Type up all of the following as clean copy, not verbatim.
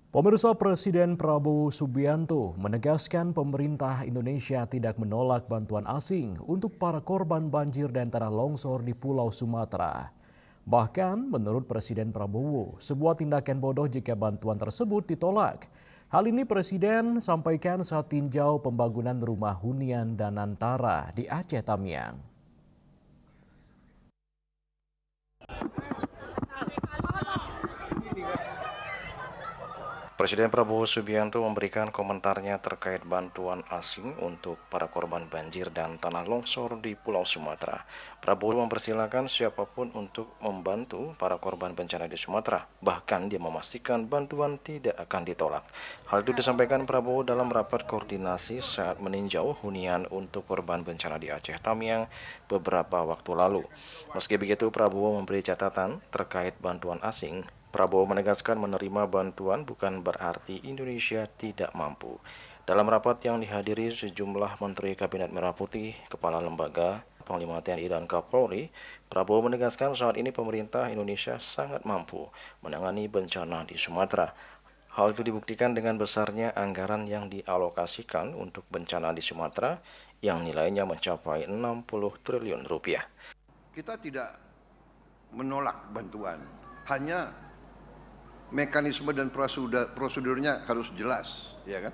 Pemirsa, Presiden Prabowo Subianto menegaskan pemerintah Indonesia tidak menolak bantuan asing untuk para korban banjir dan tanah longsor di Pulau Sumatera. Bahkan menurut Presiden Prabowo, sebuah tindakan bodoh jika bantuan tersebut ditolak. Hal ini Presiden sampaikan saat tinjau pembangunan rumah hunian Danantara di Aceh Tamiang. Presiden Prabowo Subianto memberikan komentarnya terkait bantuan asing untuk para korban banjir dan tanah longsor di Pulau Sumatera. Prabowo mempersilahkan siapapun untuk membantu para korban bencana di Sumatera. Bahkan dia memastikan bantuan tidak akan ditolak. Hal itu disampaikan Prabowo dalam rapat koordinasi saat meninjau hunian untuk korban bencana di Aceh Tamiang beberapa waktu lalu. Meski begitu, Prabowo memberi catatan terkait bantuan asing. Prabowo menegaskan menerima bantuan bukan berarti Indonesia tidak mampu. Dalam rapat yang dihadiri sejumlah Menteri Kabinet Merah Putih, Kepala Lembaga, Panglima TNI dan Kapolri, Prabowo menegaskan saat ini pemerintah Indonesia sangat mampu menangani bencana di Sumatera. Hal itu dibuktikan dengan besarnya anggaran yang dialokasikan untuk bencana di Sumatera yang nilainya mencapai 60 triliun rupiah. Kita tidak menolak bantuan, hanya mekanisme dan prosedurnya harus jelas, ya kan?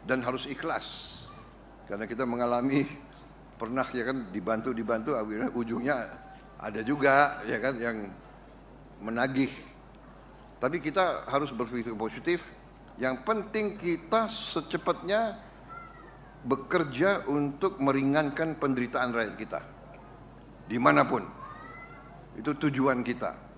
Dan harus ikhlas, karena kita mengalami pernah, ya kan, dibantu, akhirnya ujungnya ada juga, ya kan, yang menagih. Tapi kita harus berpikir positif. Yang penting kita secepatnya bekerja untuk meringankan penderitaan rakyat kita, dimanapun. Itu tujuan kita.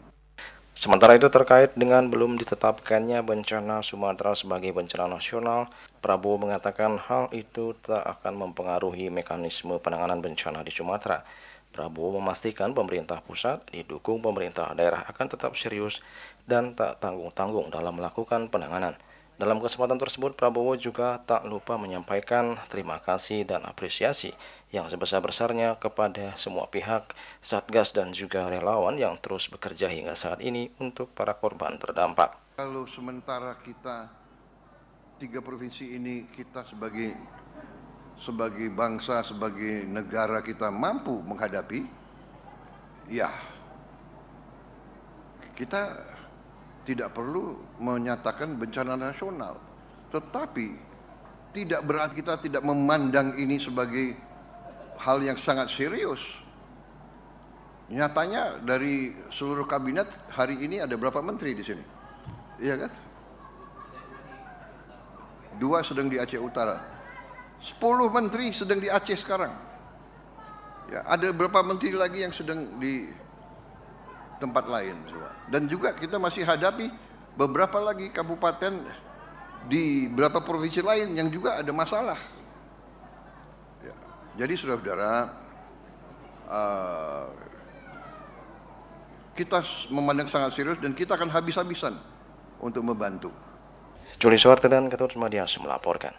Sementara itu terkait dengan belum ditetapkannya bencana Sumatera sebagai bencana nasional, Prabowo mengatakan hal itu tak akan mempengaruhi mekanisme penanganan bencana di Sumatera. Prabowo memastikan pemerintah pusat didukung pemerintah daerah akan tetap serius dan tak tanggung-tanggung dalam melakukan penanganan. Dalam kesempatan tersebut, Prabowo juga tak lupa menyampaikan terima kasih dan apresiasi yang sebesar-besarnya kepada semua pihak, Satgas dan juga relawan yang terus bekerja hingga saat ini untuk para korban terdampak. Kalau sementara kita, 3 provinsi ini, kita sebagai bangsa, sebagai negara kita mampu menghadapi, ya kita tidak perlu menyatakan bencana nasional. Tetapi tidak berarti kita tidak memandang ini sebagai hal yang sangat serius. Nyatanya dari seluruh kabinet hari ini ada berapa menteri di sini? Iya kan? 2 sedang di Aceh Utara. 10 menteri sedang di Aceh sekarang. Ya, ada berapa menteri lagi yang sedang di tempat lain. Dan juga kita masih hadapi beberapa lagi kabupaten di beberapa provinsi lain yang juga ada masalah. Ya, jadi saudara-saudara, kita memandang sangat serius dan kita akan habis-habisan untuk membantu. Juli Suwarta dan Ketut Madias melaporkan.